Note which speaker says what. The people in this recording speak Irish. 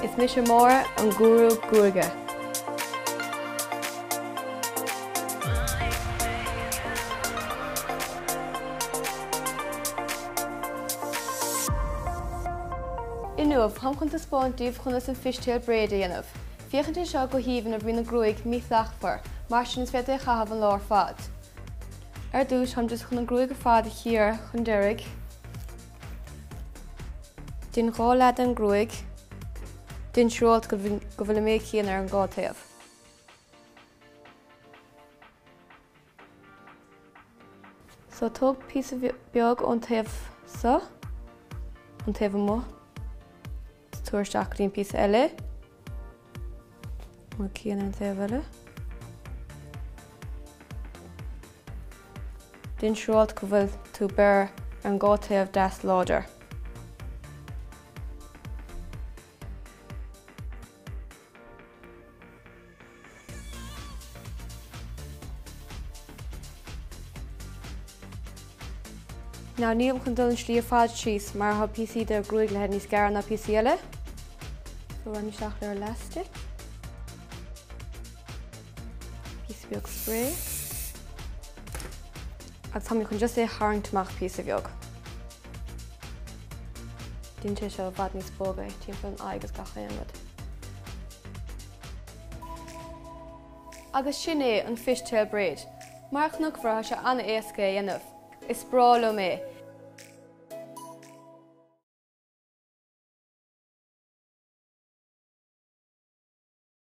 Speaker 1: Is mis mór an Gúrú Gruaige. Inmh ham chun spáintíomh conas an Fishtail Braid a dhéanamh. Fiochann seo go híomhann a bhíonn na Gruaig míthleachmhar, mar sin is bheith é chahabh an lár fad. Ar dús ham just chun an Gruaig ar fad a chiar chun deireadh. Dín rá lead an Gruaig. Dín siúlt go bhfuil mé chéan ar an gátaobh. So tóg pís beag ón taobh sa, an taobh mo. Tuairteach líon pís eile. Má chéan an taobh eile. Dín siúlt go bhfuil tú bear an gátaobh deas láidir. Now níl chun dul an slí ar fad síos mar ha PC de Gruaig le níos gar na PC eile. So ran seach le elastic. PC beag spray. Agus tá chun just é haingtach PC beag. Dín sé seo bhd níos bóga timp an agus gacha anmad. Agus sin é an Fishtail Braid. Marach nach bhrá se anna éasca dhéanamh. Is brá le mé.